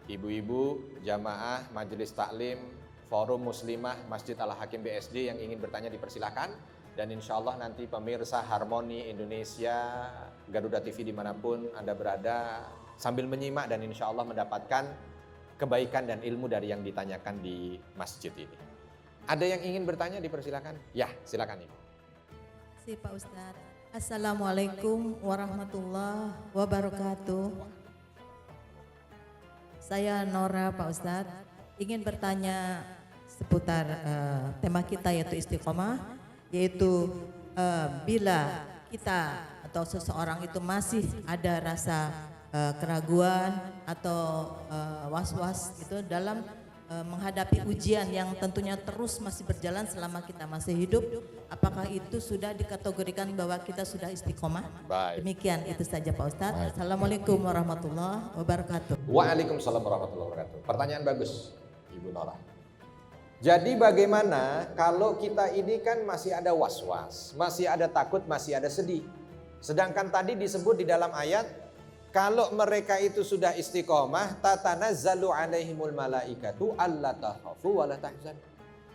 ibu-ibu, jamaah, majelis taklim, forum muslimah, Masjid Al-Hakim BSD yang ingin bertanya dipersilakan. Dan insya Allah nanti pemirsa Harmoni Indonesia, Garuda TV dimanapun Anda berada, sambil menyimak dan insya Allah mendapatkan kebaikan dan ilmu dari yang ditanyakan di masjid ini. Ada yang ingin bertanya dipersilakan? Ya, silakan Ibu. Terima kasih Pak Ustadz. Assalamualaikum warahmatullahi wabarakatuh. Saya Nora Pak Ustadz, ingin bertanya seputar tema kita yaitu istiqomah. Yaitu bila kita atau seseorang itu masih ada rasa keraguan atau was-was gitu dalam menghadapi ujian yang tentunya terus masih berjalan selama kita masih hidup, apakah itu sudah dikategorikan bahwa kita sudah istiqomah? Baik. Demikian itu saja Pak Ustadz. Assalamualaikum warahmatullahi wabarakatuh. Waalaikumsalam warahmatullahi wabarakatuh. Pertanyaan bagus Ibu Nora. Jadi bagaimana kalau kita ini kan masih ada was-was, masih ada takut, masih ada sedih. Sedangkan tadi disebut di dalam ayat, kalau mereka itu sudah istiqomah, tatanazzalu alaihimul malaikatu alla takhafu wa la tahzanu.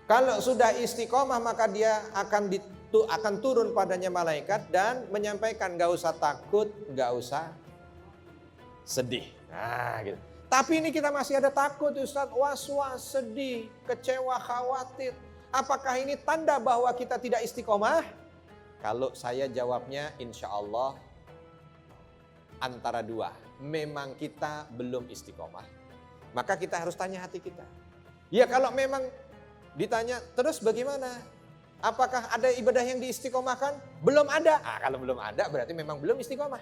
Kalau sudah istiqomah maka dia akan turun padanya malaikat dan menyampaikan gak usah takut, gak usah sedih. Nah gitu. Tapi ini kita masih ada takut Ustaz, was-was, sedih, kecewa, khawatir. Apakah ini tanda bahwa kita tidak istiqomah? Kalau saya jawabnya insya Allah antara dua. Memang kita belum istiqomah. Maka kita harus tanya hati kita. Ya kalau memang ditanya terus bagaimana? Apakah ada ibadah yang diistiqomahkan? Belum ada. Kalau belum ada berarti memang belum istiqomah.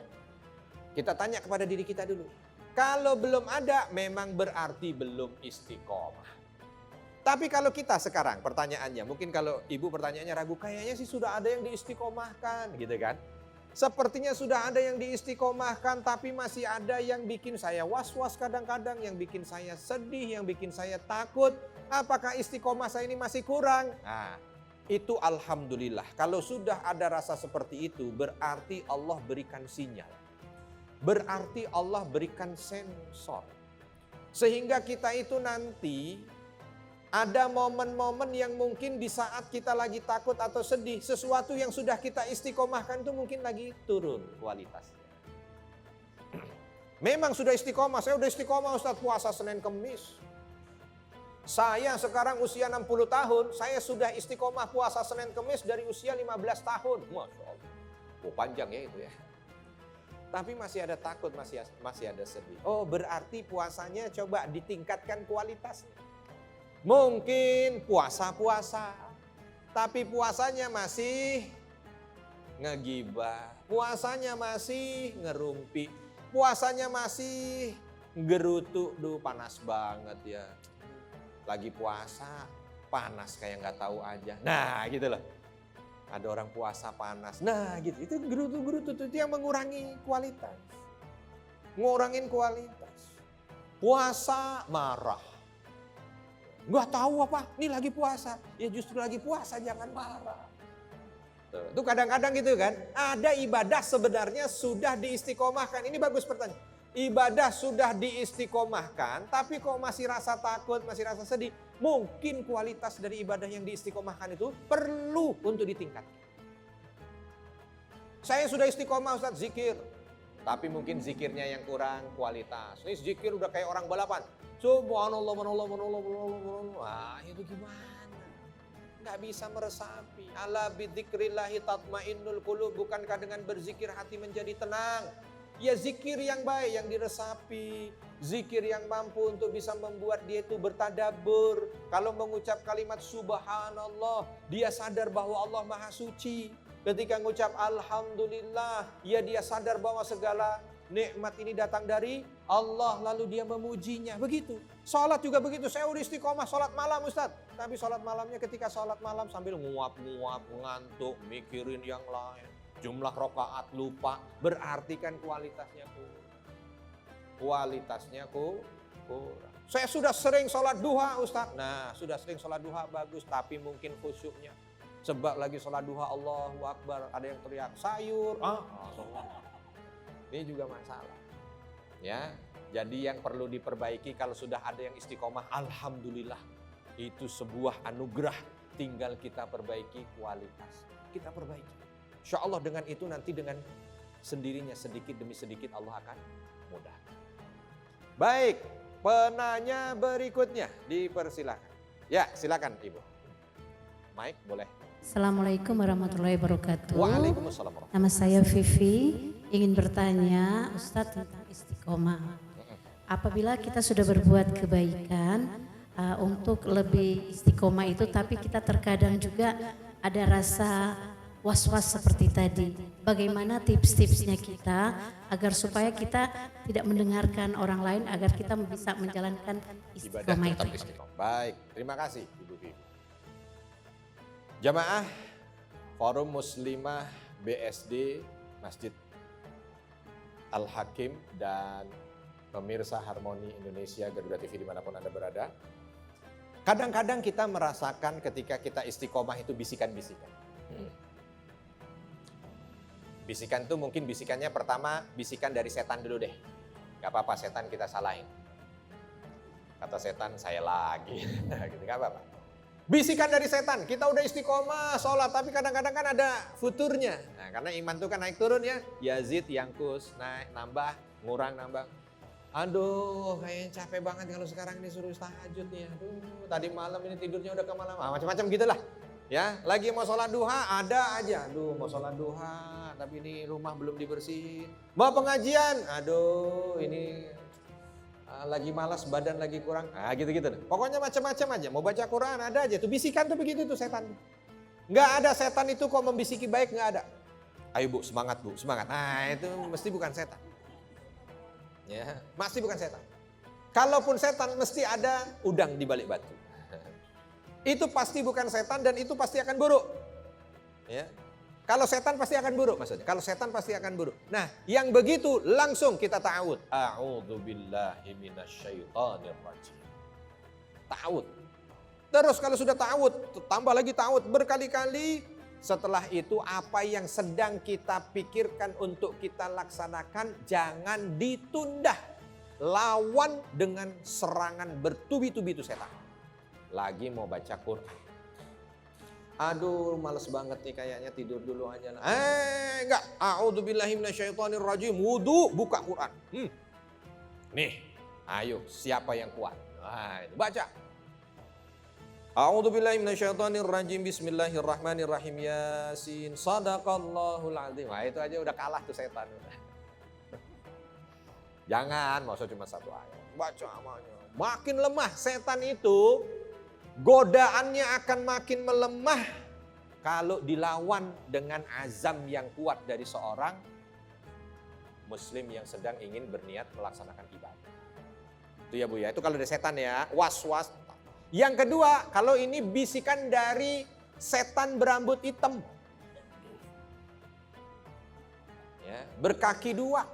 Kita tanya kepada diri kita dulu. Kalau belum ada, memang berarti belum istiqomah. Tapi kalau kita sekarang pertanyaannya, mungkin kalau ibu pertanyaannya ragu, kayaknya sih sudah ada yang diistiqomahkan gitu kan. Sepertinya sudah ada yang diistiqomahkan, tapi masih ada yang bikin saya was-was kadang-kadang, yang bikin saya sedih, yang bikin saya takut. Apakah istiqomah saya ini masih kurang? Nah, itu alhamdulillah. Kalau sudah ada rasa seperti itu, berarti Allah berikan sinyal. Berarti Allah berikan sensor. Sehingga kita itu nanti ada momen-momen yang mungkin di saat kita lagi takut atau sedih, sesuatu yang sudah kita istiqomahkan itu mungkin lagi turun kualitasnya. Memang sudah istiqomah, saya sudah istiqomah Ustaz puasa Senin Kemis. Saya sekarang usia 60 tahun, saya sudah istiqomah puasa Senin Kemis dari usia 15 tahun. Masya Allah. Oh, panjang ya itu ya. Tapi masih ada takut, masih ada sedih. Oh berarti puasanya coba ditingkatkan kualitasnya. Mungkin puasa-puasa, tapi puasanya masih ngegibah. Puasanya masih ngerumpi. Puasanya masih gerutu. Duh panas banget ya. lagi puasa panas kayak nggak tahu aja. Nah gitu loh. Ada orang puasa panas. Nah gitu, itu gerutu-gerutu itu yang mengurangi kualitas. Ngurangin kualitas. Puasa marah. Nggak tahu apa, ini lagi puasa. Ya justru lagi puasa jangan marah. Itu kadang-kadang gitu kan, ada ibadah sebenarnya sudah diistiqomahkan. Ini bagus pertanyaan. Ibadah sudah diistiqomahkan, tapi kok masih rasa takut, masih rasa sedih. Mungkin kualitas dari ibadah yang diistiqomahkan itu perlu untuk ditingkatkan. Saya sudah istiqomah Ustaz zikir, tapi mungkin zikirnya yang kurang kualitas. Ini zikir udah kayak orang balapan. Subhanallah, subhanallah. Wah itu gimana? Nggak bisa meresapi. Ala bidzikrillahi tatmainnul qulub. Bukankah dengan berzikir hati menjadi tenang? Ya zikir yang baik, yang diresapi. Zikir yang mampu untuk bisa membuat dia itu bertadabbur. Kalau mengucap kalimat subhanallah, dia sadar bahwa Allah maha suci. Ketika mengucap alhamdulillah, ya dia sadar bahwa segala nikmat ini datang dari Allah, lalu dia memujinya. Begitu. Sholat juga begitu. Saya udah istiqomah sholat malam Ustaz. Tapi sholat malamnya ketika sholat malam sambil nguap-nguap, ngantuk, mikirin yang lain. Jumlah rakaat lupa, berarti kan kualitasnya kurang. Kualitasnya kurang. Saya sudah sering sholat duha Ustaz. Nah sudah sering sholat duha bagus, tapi mungkin khusyuknya. Sebab lagi sholat duha Allahu Akbar, ada yang teriak sayur. Ini juga masalah. Ya, jadi yang perlu diperbaiki kalau sudah ada yang istiqomah, alhamdulillah. Itu sebuah anugerah, tinggal kita perbaiki kualitas. Kita perbaiki. Insya Allah dengan itu nanti dengan sendirinya sedikit demi sedikit Allah akan mudah. Baik, penanya berikutnya dipersilakan. Ya, silakan Ibu. Mike boleh. Assalamualaikum warahmatullahi wabarakatuh. Waalaikumsalam. Nama saya Vivi, ingin bertanya Ustadz tentang istiqomah. Apabila kita sudah berbuat kebaikan untuk lebih istiqomah itu, tapi kita terkadang juga ada rasa was-was seperti tadi. Bagaimana tips-tipsnya kita agar supaya kita tidak mendengarkan orang lain, agar kita bisa menjalankan istiqomah itu. Baik, terima kasih Ibu Vivi. Jamaah Forum Muslimah BSD Masjid Al-Hakim dan pemirsa Harmoni Indonesia Garuda TV dimanapun Anda berada. Kadang-kadang kita merasakan ketika kita istiqomah itu bisikan-bisikan. Bisikan itu mungkin bisikannya pertama bisikan dari setan dulu deh. Gak apa-apa setan kita salahin. Kata setan saya lagi. Gitu, gak apa-apa. Bisikan dari setan, kita udah istiqomah sholat tapi kadang-kadang kan ada futurnya. Nah, karena iman itu kan naik turun ya. Yazid, yangkus, naik, nambah, ngurang, nambah. Aduh kayaknya capek banget kalau sekarang ini suruh tahajud nih. Aduh tadi malam ini tidurnya udah kemalaman. Macam-macam gitulah. Ya, lagi mau sholat duha ada aja. Aduh mau sholat duha tapi ini rumah belum dibersihin. Mau pengajian, aduh ini lagi malas, badan lagi kurang, gitu-gitu. Pokoknya macam-macam aja, mau baca Quran ada aja, tuh bisikan tuh begitu tuh setan. Nggak ada setan itu kok membisiki baik, nggak ada. Ayo Bu, semangat Bu, semangat. Nah itu mesti bukan setan. Ya, masih bukan setan. Kalaupun setan mesti ada udang di balik batu. Itu pasti bukan setan dan itu pasti akan buruk. Ya. Kalau setan pasti akan buruk maksudnya. Kalau setan pasti akan buruk. Nah, yang begitu langsung kita ta'awud. A'udzubillahi minasyaitonirrajim. Ta'awud. Terus kalau sudah ta'awud, tambah lagi ta'awud berkali-kali. Setelah itu apa yang sedang kita pikirkan untuk kita laksanakan jangan ditunda. Lawan dengan serangan bertubi-tubi itu setan. Lagi mau baca Quran. Aduh males banget nih kayaknya tidur dulu aja. Enggak. A'udzubillahi minasyaitonirrajim. Wudu buka Quran. Nih, ayo siapa yang kuat? Nah, itu baca. A'udzubillahi minasyaitonirrajim. Bismillahirrahmanirrahim. Yasin. Shadaqallahul azim. Nah, itu aja udah kalah tuh setan. Jangan, maksudnya cuma satu ayat. Baca amalnya. Makin lemah setan itu, godaannya akan makin melemah kalau dilawan dengan azam yang kuat dari seorang muslim yang sedang ingin berniat melaksanakan ibadah. Itu ya Bu ya, itu kalau dari setan ya, was-was. Yang kedua, kalau ini bisikan dari setan berambut hitam. Ya, berkaki dua.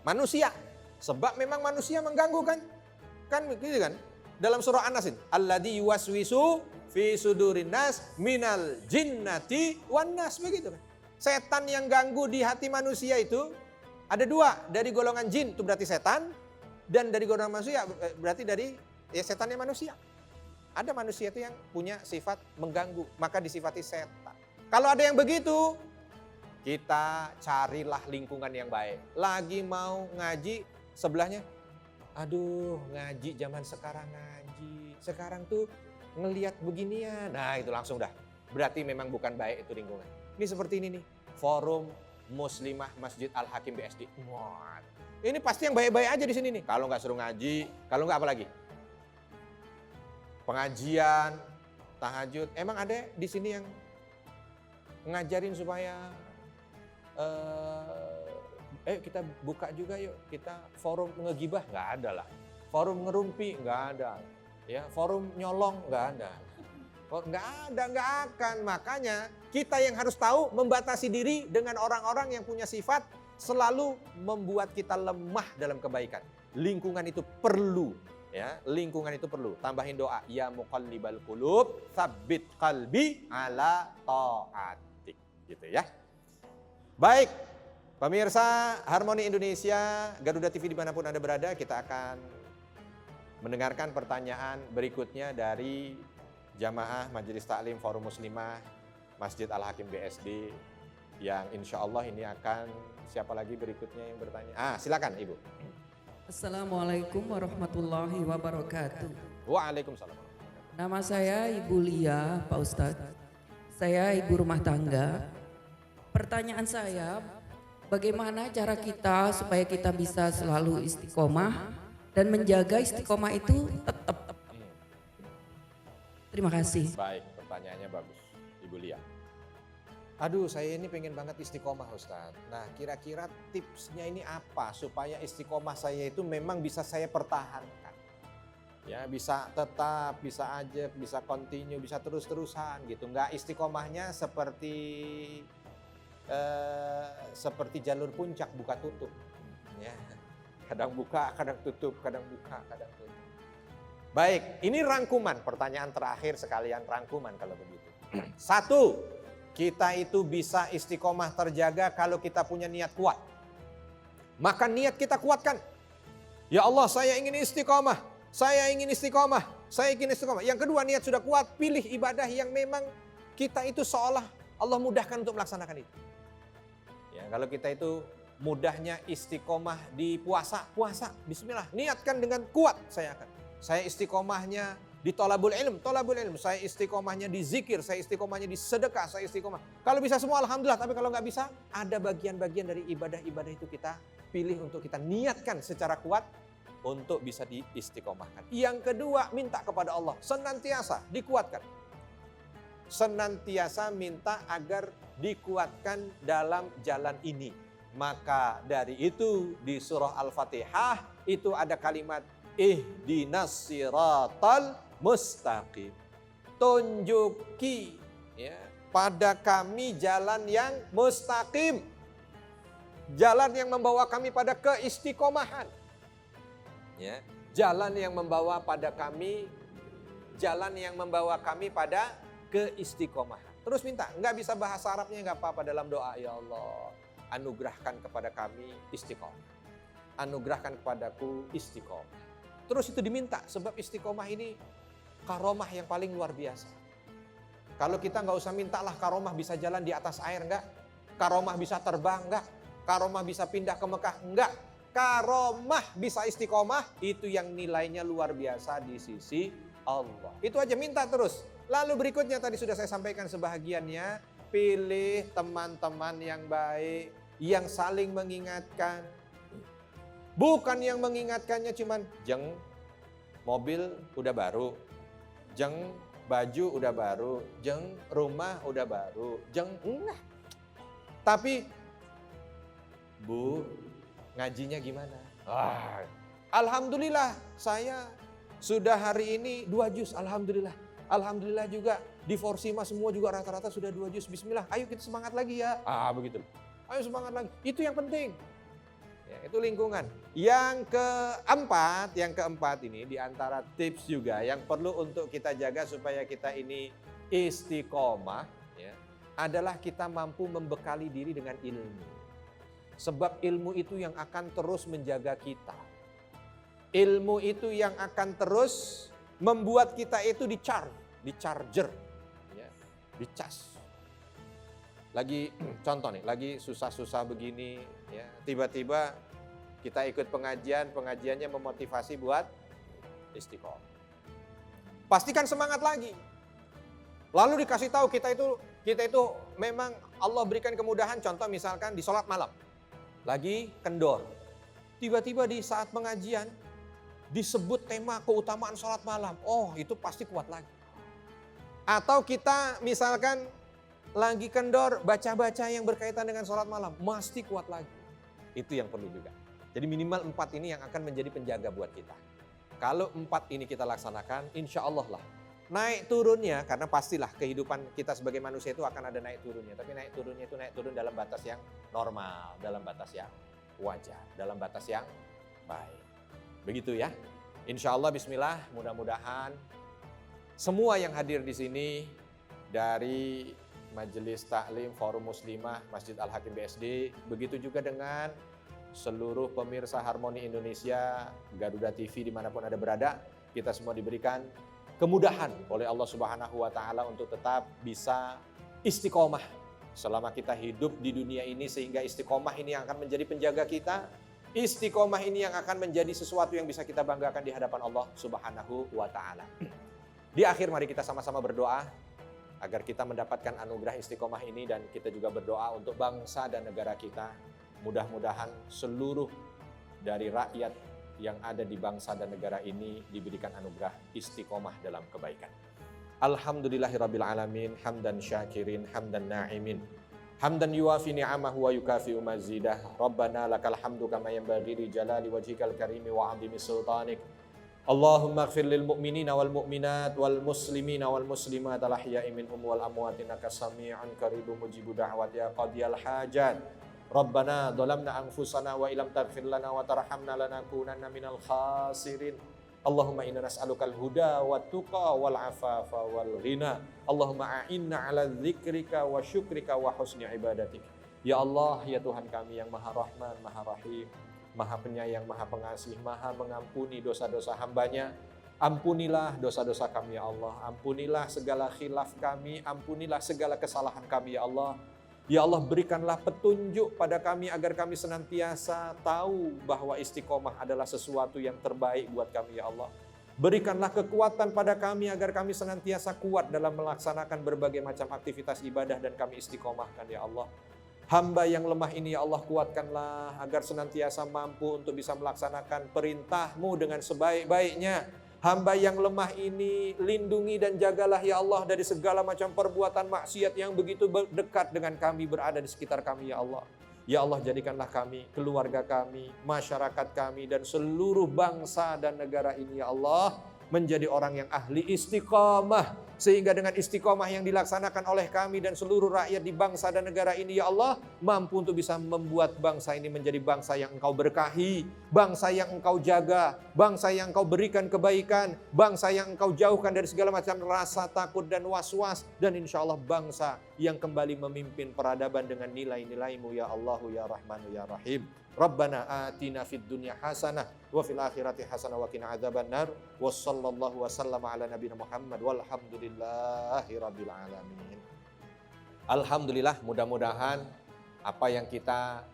Manusia. Sebab memang manusia mengganggu kan? Kan gitu kan? Dalam surah An-Nas ini, alladzi yuwaswisu fi sudurin nas minal jinnati wan nas, begitu kan? Setan yang ganggu di hati manusia itu ada dua, dari golongan jin itu berarti setan, dan dari golongan manusia berarti dari setannya manusia. Ada manusia itu yang punya sifat mengganggu, maka disifati setan. Kalau ada yang begitu, kita carilah lingkungan yang baik. Lagi mau ngaji, sebelahnya, aduh ngaji zaman sekarang ngaji. Sekarang tuh ngelihat beginian. Nah itu langsung dah. Berarti memang bukan baik itu lingkungan. Ini seperti ini nih, forum Muslimah Masjid Al-Hakim BSD. Wah, ini pasti yang baik-baik aja di sini nih. Kalau nggak suruh ngaji, kalau nggak apa lagi? Pengajian, tahajud. Emang ada di sini yang ngajarin supaya kita buka juga yuk, kita forum ngegibah, nggak ada lah. Forum ngerumpi, nggak ada. Ya, forum nyolong, nggak ada. Nggak ada, nggak akan. Makanya kita yang harus tahu membatasi diri dengan orang-orang yang punya sifat selalu membuat kita lemah dalam kebaikan. Lingkungan itu perlu. Ya, lingkungan itu perlu. Tambahin doa, ya muqallibal qulub, tsabbit qalbi ala ta'atik. Gitu ya. Baik, pemirsa Harmoni Indonesia, Garuda TV dimanapun Anda berada, kita akan mendengarkan pertanyaan berikutnya dari Jamaah Majelis Taklim Forum Muslimah Masjid Al-Hakim BSD yang insya Allah ini akan, siapa lagi berikutnya yang bertanya? Silakan Ibu. Assalamualaikum warahmatullahi wabarakatuh. Waalaikumsalam. Nama saya Ibu Lia, Pak Ustadz. Saya ibu rumah tangga. Pertanyaan saya, bagaimana cara kita supaya kita bisa selalu istiqomah dan menjaga istiqomah itu tetap. Terima kasih. Baik, pertanyaannya bagus, Ibu Lia. Aduh, saya ini pengen banget istiqomah Ustadz. Nah, kira-kira tipsnya ini apa supaya istiqomah saya itu memang bisa saya pertahankan? Ya, bisa tetap, bisa aja, bisa continue, bisa terus-terusan gitu. Enggak istiqomahnya seperti jalur puncak buka tutup. Ya, kadang buka, kadang tutup, kadang buka, kadang tutup. Baik, ini rangkuman, pertanyaan terakhir sekalian rangkuman kalau begitu. 1, kita itu bisa istiqomah terjaga kalau kita punya niat kuat. Maka niat kita kuatkan. Ya Allah, saya ingin istiqomah, saya ingin istiqomah, saya ingin istiqomah. Yang kedua, niat sudah kuat, pilih ibadah yang memang kita itu seolah Allah mudahkan untuk melaksanakan itu. Ya, kalau kita itu mudahnya istiqomah di puasa, bismillah, niatkan dengan kuat saya akan. Saya istiqomahnya di tolabul ilm, saya istiqomahnya di zikir, saya istiqomahnya di sedekah, saya istiqomah. Kalau bisa semua alhamdulillah, tapi kalau nggak bisa, ada bagian-bagian dari ibadah-ibadah itu kita pilih untuk kita niatkan secara kuat untuk bisa diistiqomahkan. Yang kedua, minta kepada Allah, senantiasa dikuatkan. Senantiasa minta agar dikuatkan dalam jalan ini. Maka dari itu di surah Al-Fatihah itu ada kalimat ihdinas siratal mustaqim. Tunjuki ya, pada kami jalan yang mustaqim. Jalan yang membawa kami pada keistiqomahan. Ya, jalan yang membawa pada kami, jalan yang membawa kami pada keistiqomahan. Terus minta, nggak bisa bahasa Arabnya nggak apa-apa dalam doa, ya Allah, anugerahkan kepada kami istiqomah. Anugerahkan kepadaku istiqomah. Terus itu diminta, sebab istiqomah ini karomah yang paling luar biasa. Kalau kita nggak usah mintalah karomah bisa jalan di atas air, enggak. Karomah bisa terbang, enggak. Karomah bisa pindah ke Mekah, enggak. Karomah bisa istiqomah, itu yang nilainya luar biasa di sisi Allah. Itu aja minta terus. Lalu berikutnya tadi sudah saya sampaikan sebahagiannya, pilih teman-teman yang baik, yang saling mengingatkan. Bukan yang mengingatkannya cuman jeng mobil udah baru, jeng baju udah baru, jeng rumah udah baru, jeng enggak. Tapi Bu, ngajinya gimana? Alhamdulillah saya sudah hari ini 2 juz, alhamdulillah. Alhamdulillah juga di Forsima semua juga rata-rata sudah 2 juz. Bismillah, ayo kita semangat lagi ya. Begitu. Ayo semangat lagi. Itu yang penting. Ya, itu lingkungan. Yang keempat ini di antara tips juga yang perlu untuk kita jaga supaya kita ini istiqomah, ya, adalah kita mampu membekali diri dengan ilmu. Sebab ilmu itu yang akan terus menjaga kita. Ilmu itu yang akan terus membuat kita itu di-charger, ya, dicas. Lagi contoh nih, lagi susah-susah begini, ya, tiba-tiba kita ikut pengajiannya memotivasi buat istiqomah. Pastikan semangat lagi. Lalu dikasih tahu kita itu memang Allah berikan kemudahan, contoh misalkan di sholat malam. Lagi kendor. Tiba-tiba di saat pengajian disebut tema keutamaan sholat malam. Oh, itu pasti kuat lagi. Atau kita misalkan lagi kendor, baca-baca yang berkaitan dengan sholat malam, pasti kuat lagi. Itu yang perlu juga. Jadi minimal 4 ini yang akan menjadi penjaga buat kita. Kalau 4 ini kita laksanakan, insya Allah lah. Naik turunnya, karena pastilah kehidupan kita sebagai manusia itu akan ada naik turunnya. Tapi naik turunnya itu naik turun dalam batas yang normal, dalam batas yang wajar, dalam batas yang baik. Begitu ya. Insya Allah bismillah, mudah-mudahan semua yang hadir di sini dari Majelis Taklim Forum Muslimah Masjid Al-Hakim BSD, begitu juga dengan seluruh pemirsa Harmoni Indonesia, Garuda TV dimanapun ada berada, kita semua diberikan kemudahan oleh Allah Subhanahu wa Ta'ala untuk tetap bisa istiqomah selama kita hidup di dunia ini, sehingga istiqomah ini yang akan menjadi penjaga kita. Istiqomah ini yang akan menjadi sesuatu yang bisa kita banggakan di hadapan Allah Subhanahu wa Ta'ala. Di akhir mari kita sama-sama berdoa agar kita mendapatkan anugerah istiqomah ini, dan kita juga berdoa untuk bangsa dan negara kita. Mudah-mudahan seluruh dari rakyat yang ada di bangsa dan negara ini diberikan anugerah istiqomah dalam kebaikan. Alhamdulillahirabbil alamin, hamdan syakirin, hamdan na'imin. Hamdan yuwafi ni'amahu wa yukafi'u mazidah. Rabbana lakal hamdu kama yanbaghi li jalali wajhikal karimi wa 'azimi sultanik. Allahumma ighfir lil mu'minina wal mu'minat wal muslimina wal muslimat al ahya'i minhum wal amwat innaka sami'un qaribun mujibu da'wat ya qadiyal hajat. Rabbana dhalamna anfusana wa illam taghfir lana wa tarhamna lanakunanna minal khasirin. Allahumma inna nas'alukal huda wat tuqa wal afafa wal ghina. Allahumma a'inna ala dzikrika wa syukrika wa husni ibadatik. Ya Allah, ya Tuhan kami yang Maha Rahman, Maha Rahim, Maha Penyayang, Maha Pengasih, Maha mengampuni dosa-dosa hamba-Nya. Ampunilah dosa-dosa kami ya Allah. Ampunilah segala khilaf kami, ampunilah segala kesalahan kami ya Allah. Ya Allah, berikanlah petunjuk pada kami agar kami senantiasa tahu bahwa istiqomah adalah sesuatu yang terbaik buat kami ya Allah. Berikanlah kekuatan pada kami agar kami senantiasa kuat dalam melaksanakan berbagai macam aktivitas ibadah dan kami istiqomahkan ya Allah. Hamba yang lemah ini ya Allah, kuatkanlah agar senantiasa mampu untuk bisa melaksanakan perintah-Mu dengan sebaik-baiknya. Hamba yang lemah ini lindungi dan jagalah ya Allah dari segala macam perbuatan maksiat yang begitu dekat dengan kami, berada di sekitar kami ya Allah. Ya Allah, jadikanlah kami, keluarga kami, masyarakat kami, dan seluruh bangsa dan negara ini ya Allah menjadi orang yang ahli istiqamah. Sehingga dengan istiqamah yang dilaksanakan oleh kami dan seluruh rakyat di bangsa dan negara ini ya Allah, mampu untuk bisa membuat bangsa ini menjadi bangsa yang Engkau berkahi, bangsa yang Engkau jaga, bangsa yang Engkau berikan kebaikan, bangsa yang Engkau jauhkan dari segala macam rasa takut dan was-was, dan insya Allah bangsa yang kembali memimpin peradaban dengan nilai-nilai-Mu ya Allahu ya Rahmanu ya Rahim. Rabbana atina fid dunya hasanah wa fil akhirati hasanah wa qina adzabannar. Wa sallallahu wasallama ala nabiyina Muhammad walhamdulillahi rabbil alamin. Alhamdulillah, mudah-mudahan apa yang kita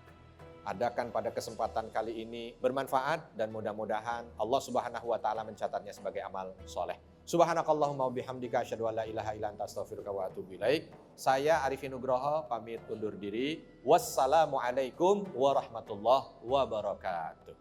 adakan pada kesempatan kali ini bermanfaat, dan mudah-mudahan Allah Subhanahu wa taala mencatatnya sebagai amal soleh. Subhanakallahumma wa bihamdika asyhadu an la ilaha illa anta astaghfiruka wa atubu ilaik. Saya Arifin Nugroho pamit undur diri. Wassalamualaikum warahmatullahi wabarakatuh.